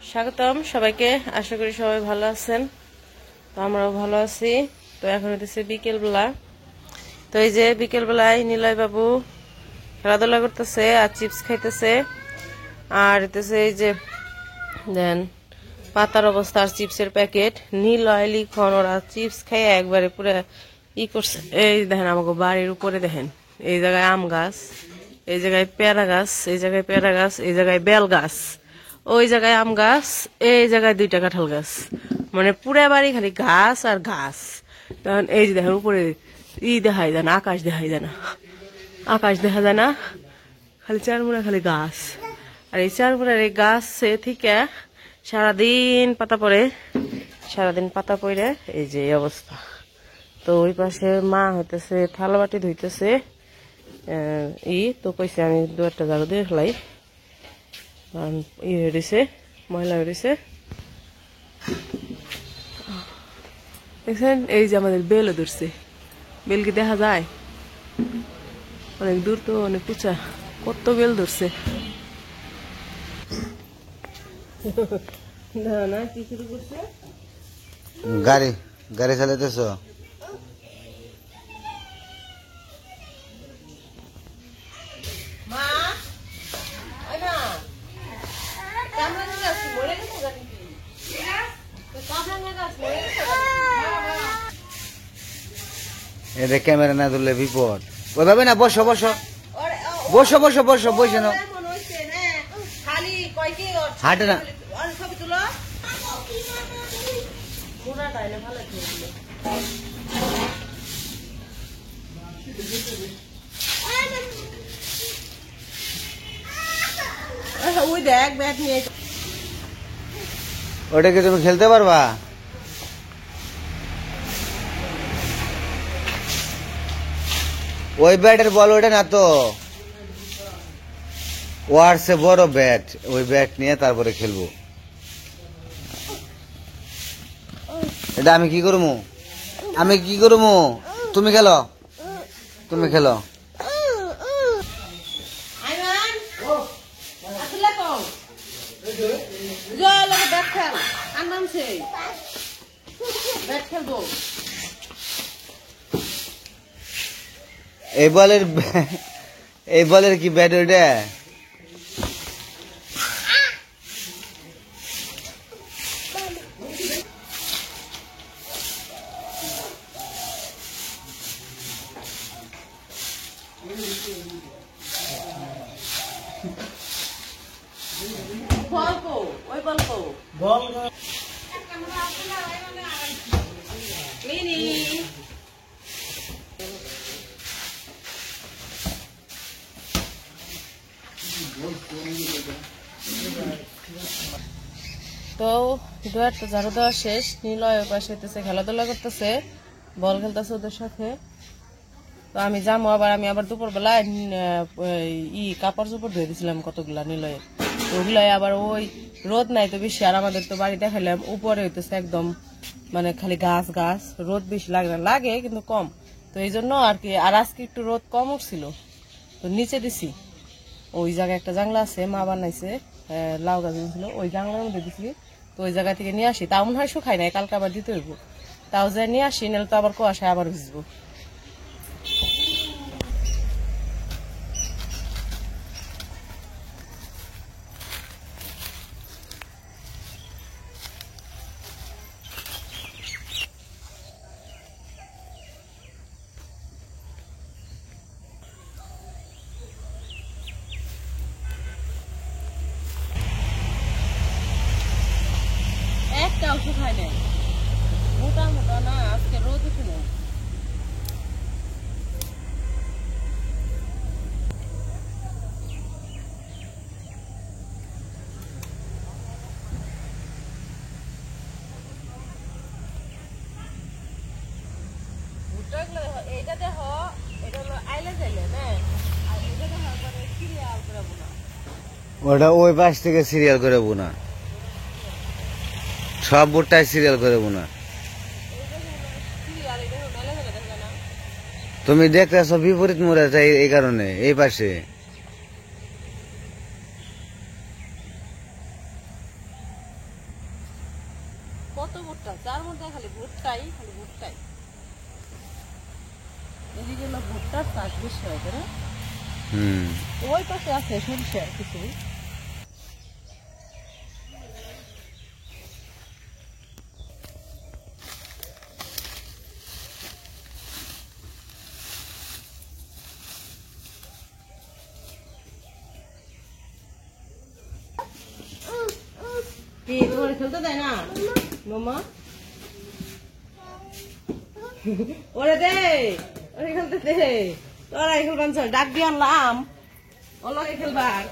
স্বাগতম সবাইকে। আশা করি সবাই ভালো আছেন। তো আমরাও ভালো আছি। তো এখন হইতেছে বিকেলবেলা। তো এই যে বিকেলবেলায় নিলয় বাবু খেলাধুলা করতেছে আর চিপস খাইতেছে। আর হইতেছে এই যে দেন পাতার অবস্থা আর চিপসের প্যাকেট। নিলয় লিখন ওরা চিপস খাইয়ে একবারে পুরো করছে। এই দেখেন আমাকে বাড়ির উপরে দেখেন, এই জায়গায় আম গাছ, এই জায়গায় পেয়ারা গাছ, এই জায়গায় পেয়ারা গাছ, এই জায়গায় বেল গাছ, ওই জায়গায় আম গাছ, এই জায়গায় 2টা কাঁঠাল গাছ। মানে পুরা বাড়ি খালি গাছ আর গাছ। তখন এই যে দেখেন উপরে দেখাই যায় না, আকাশ দেখাই যায় না, আকাশ দেখা যায় না, খালি চারমুড়া খালি গাছ। আর এই চারমুড়ার এই গাছ থেকে সারাদিন পাতা পড়ে, সারাদিন পাতা পড়ে এই যে এই অবস্থা। তো ওই পাশে মা হইতেছে থালা বাটি ধুইতেছে। তো কইছে আমি 2-1টা ঝাড়ু দিয়ে ফেলাই, হয়ে রয়েছে, ময়লা হয়ে রয়েছে। দেখছেন এই যে আমাদের বেলও ধরছে। বেল কি দেখা যায়? অনেক দূর তো, অনেক উঁচা, কত বেল ধরছে। না কি শুরু করছে? গাড়ি গাড়ি চালাইতেছ? এটা ক্যামেরা না ধরলে বিপদ। ওইভাবে না, বসো বসো বসো বসো বসো বসে নাও, হাঁটে না। ওই দেখ ব্যাট নিয়ে, ওটা কি তুমি খেলতে পারবা? ওই ব্যাটের বল ওটা না তো, ওয়ার সে বড় ব্যাট, ওই ব্যাট নিয়ে তারপরে খেলবো। এটা আমি কি করবো? আমি কি করবো? তুমি খেলো, তুমি খেলো। এই বলের কি ব্যাট ওইটা? তো 2-1টা ঝাড়ু দেওয়া শেষ। নিলয় ওই পাশে হইতেছে খেলাধুলা করতেছে, বল খেলতেছে ওদের সাথে। তো আমি যাবো আবার, আমি আবার দুপুরবেলায় কাপড় চোপড় ধুয়ে দিয়েছিলাম কতগুলা নিলয়ের। ওগুলাই আবার ওই রোদ নাই তো বেশি, আর আমাদের তো বাড়ি দেখাইলাম উপরে হইতেছে একদম মানে খালি গাছ গাছ, রোদ বেশি লাগে না, লাগে কিন্তু কম। তো এই জন্য আর কি, আর আজকে একটু রোদ কম উঠছিল তো নিচে দিছি। ওই জায়গায় একটা জানলা আছে, মা বানাইছে, লাউ গাছ ছিল, ওই জানলার মধ্যে দিছি। তো ওই জায়গা থেকে নিয়ে আসি, তাও মনে হয় শুকাই নাই, কালকে আবার দিতে হইব। তাও যে নিয়ে আসি, নাহলে তো আবার কুয়াশায় আবার ভিজবো। একটাও শুকাই নাই, মোটা মোটা না, আজকে রোদ উঠে নেই। এইটা দেখো, এটা হলো আইলে যাইলে না, আর এটা দেখো সিরিয়াল করে বোনা। ওটা ওই পাশ থেকে সিরিয়াল করে বোনা, সব বোর্ডটাই সিরিয়াল করে বোনা। তুমি দেখতেছো বিপরীত মোড়ে এই কারণে এই পাশে। কত ভুট্টা, যার মধ্যে খালি ভুট্টাই খালি ভুট্টাই। এদিকে হলো ভুট্টার চাষ বেশি হয় তাই না? ওই পাশে আছে সরিষা কিছু। কি তোমার খেলতে দেয় না মামা? ওরে দে, ওরে খেলতে দে। তোরা খেলবান চল, ডাক দিয়ে আনলাম ওর লগে খেলবার।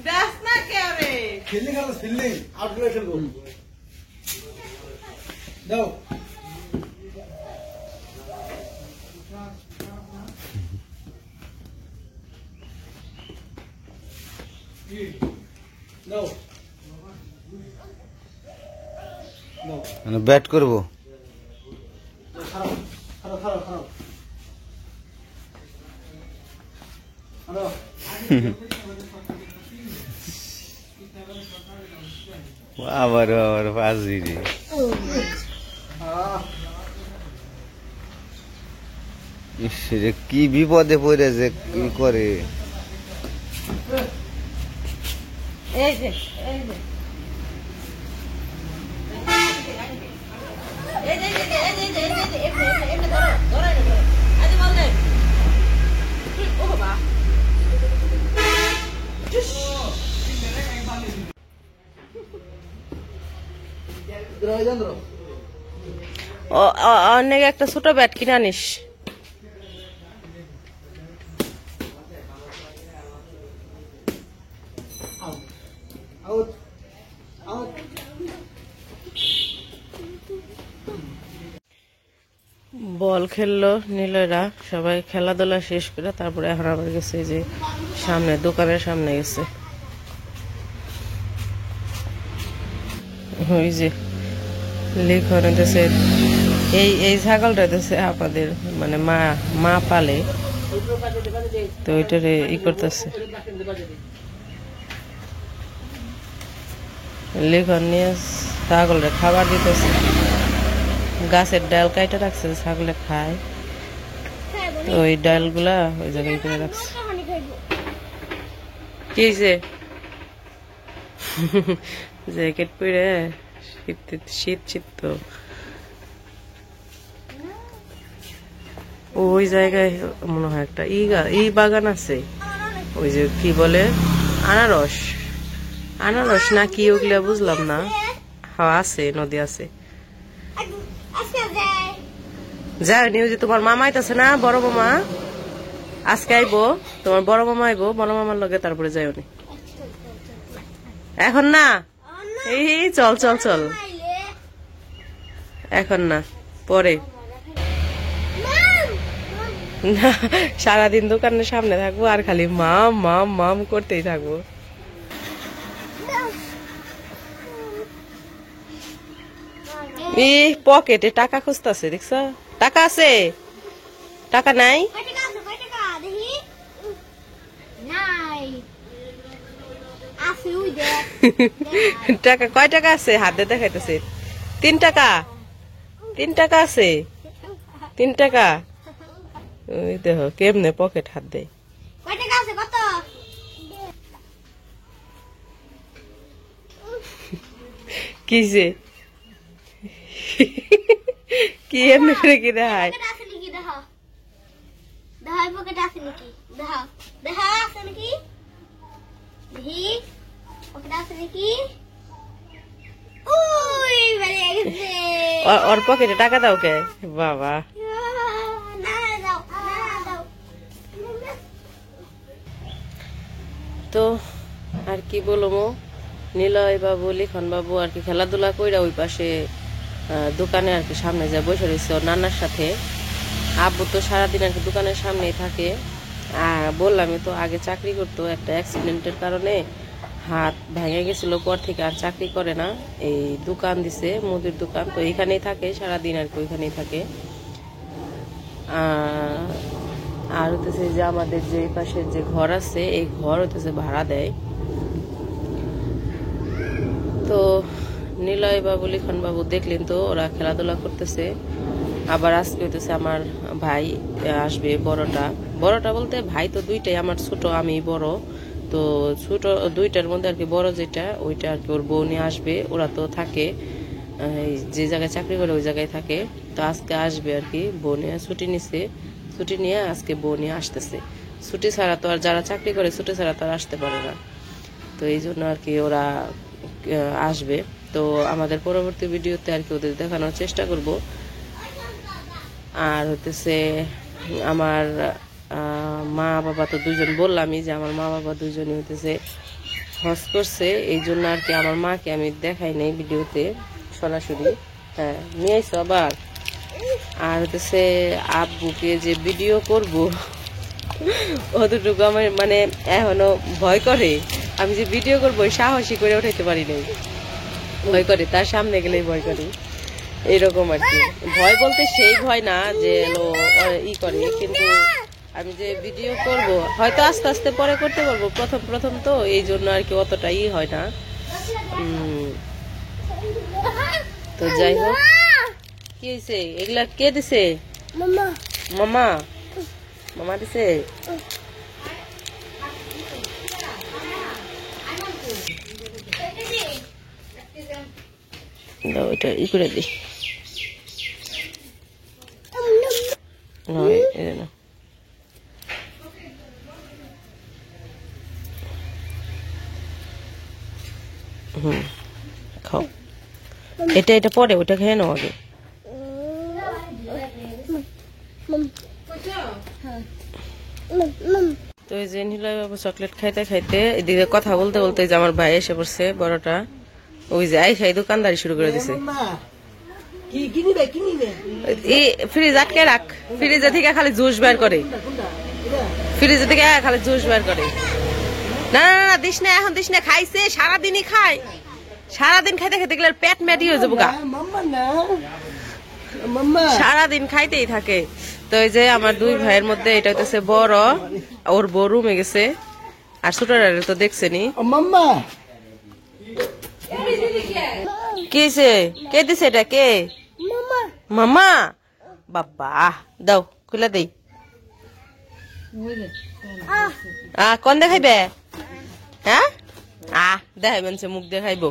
দেখ না কে রে ফিল্ডিং আর ফিল্ডিং আউট করে খেলবো দাও দাও দাও মানে ব্যাট করব। খারাপ খারাপ খারাপ খারাপ হ্যালো আবার আবার বাজি রে। ইস রে, কি বিপদে পড়ে যে কি করে। এই যে এই যে অনেক একটা ছোট ব্যাট কিনে আনিস। আউট আউট বল খেললো নিলয়রা, সবাই খেলাধুলা শেষ করে তারপরে এখন আবার গেছে যে সামনে দোকানের সামনে গেছে। ওই যে লিখন হইতেছে, এই এই ছাগলটা হইতেছে আপনাদের মানে মা মা পালে, তো ওইটারে ই করতেছে। লিখন নিয়ে ছাগলটা খাবার দিতেছে, গাছের ডাল কাইটা রাখছে ছাগলে খায়, তো ওই ডালগুলা ওই জায়গায় করে রাখছে। কি হয়েছে? জ্যাকেট পরে শীত শীত শীত তো। ওই জায়গায় মনে হয় একটা ই বাগান আছে, ওই যে কি বলে আনারস, আনারস না কি ওগুলা বুঝলাম না। হ্যাঁ আছে, নদী আছে। যাইনি, ওই যে তোমার মামা আইতাছে না, বড় মামা আজকে আইবো, তোমার বড় মামা আইবো, বড় মামার লগে তারপরে যাইনি। এখন না, এই চল চল চল, এখন না, পরে। না, সারাদিন দোকানের সামনে থাকবো আর খালি মাম মাম মাম করতেই থাকবো। এই পকেটে টাকা খুঁজতেছে, দেখছ? টাকা আছে? টাকা নাই? টাকা কয় টাকা আছে? হাতে দেখাইতেছে 3 টাকা। 3 টাকা আছে, 3 টাকা। ওই দেখো কেমনে পকেট হাত দেয়। কি যে কি এমনি করে কি দেখায়? ওর পকেটে টাকা দাও কে বাবা। তো আর কি বলবো, নিলয় বাবু লিখন বাবু আর কি খেলাধুলা কইরা ওই পাশে দোকানে আর কি সামনে যা বসে রয়েছে ওর নানার সাথে। আব্বু তো সারাদিন আর কি দোকানের সামনেই থাকে। আর বললামই তো, আগে চাকরি করতো, একটা অ্যাক্সিডেন্টের কারণে হাত ভেঙে গেছিল, পর থেকে আর চাকরি করে না। এই দোকান দিছে, মুদির দোকান, তো এইখানেই থাকে সারাদিন আর কি, ওইখানেই থাকে। আর হইতেছে যে আমাদের যে পাশের যে ঘর আছে, এই ঘর হইতেছে ভাড়া দেয়। তো নিলয় বাবু লিখন বাবু দেখলেন তো ওরা খেলাধুলা করতেছে। আবার আজকে হইতেছে আমার ভাই আসবে, বড়টা বলতে ভাই তো দুইটাই, আমার ছোট আমি বড়। তো ছোট দুইটার মধ্যে আর কি বড় যেটা ওইটা আর কি ওর বউ নিয়ে আসবে। ওরা তো থাকে যে জায়গায় চাকরি করে ওই জায়গায় থাকে। তো আজকে আসবে আর কি, বউ নিয়ে ছুটি নিছে, ছুটি নিয়ে আজকে বউ নিয়ে আসতেছে। ছুটি ছাড়া তো আর যারা চাকরি করে ছুটি ছাড়া তো আর আসতে পারে না। তো এই জন্য আর কি ওরা আসবে। তো আমাদের পরবর্তী ভিডিওতে আর কি ওদের দেখানোর চেষ্টা করব। আর হইতেছে আমার মা বাবা তো দুজন, বললামই যে আমার মা বাবা দুজনই হইতেছে হজ করছে। এই জন্য আর কি আমার মাকে আমি দেখাই নাই ভিডিওতে সরাসরি। হ্যাঁ, নিয়ে আইসো আবার। আর হইতেছে আব্বুকে যে ভিডিও করব অতটুকু আমার মানে এখনো ভয় করে। আমি যে ভিডিও করবো সাহসী করে উঠাইতে পারি নাই, ভয় করে, তার সামনে গেলেই ভয় করে, এইরকম আর কি। ভয় বলতে সেই ভয় না যে ই করে, কিন্তু আমি যে ভিডিও করব হয়তো আস্তে আস্তে পরে করতে পারবো, প্রথম প্রথম তো এই জন্য আর কি অতটা ই হয় না। তো যাই হোক, কি হয়েছে এগুলা কে দিছে? মামা মামা দিছে। ওইটা ই করে দি না। খাও, এটা পরে ওটা খেয়ে নাও আগে। তো এই যে নিলয় বাবু চকলেট খাইতে খাইতে এদিকে কথা বলতে বলতে যে আমার ভাই এসে পড়ছে বড়টা, ওই যে আইসাই দোকানদারি শুরু করে দিছে। ফ্রিজ আটকে রাখ, ফ্রিজে থেকে খালি জুস বের করে, ফ্রিজে থেকে খালি জুস বের করে। না না না, দিস না এখন, দিস না, খাইছে সারাদিনই খায়, সারাদিন খাইতে খাইতে গেলে পেট ম্যাটি হয়ে যাবো গা, সারাদিন খাইতেই থাকে। তো এই যে আমার দুই ভাইয়ের মধ্যে এটা হইতেছে বড়, ওর বউ রুমে গেছে, আর ছোটরা তো দেখছেনি। কিছে কে দিছে এটা? কে? মামা। বাবা দাও, খুলে দেই। কোন দেখাইবে? হ্যাঁ, দেখাই বলছে, মুখ দেখাইব।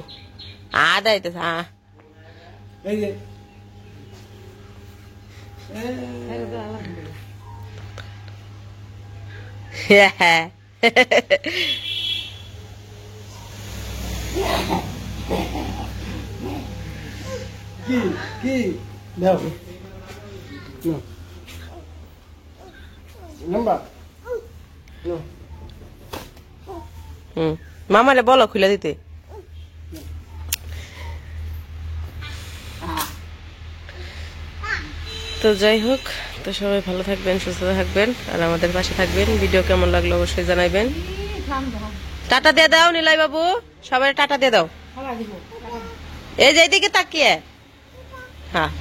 দেখাইতেছে। হ্যাঁ কি দাও নাম্বার মামারে বলো খুলে দিতে। তো যাই হোক, তো সবাই ভালো থাকবেন, সুস্থ থাকবেন, আর আমাদের পাশে থাকবেন। ভিডিও কেমন লাগলো অবশ্যই জানাইবেন। টাটা দিয়ে দাও নিলয় বাবু, সবাই টাটা দিয়ে দাও। এই যে এইদিকে তাকিয়ে। হ্যাঁ।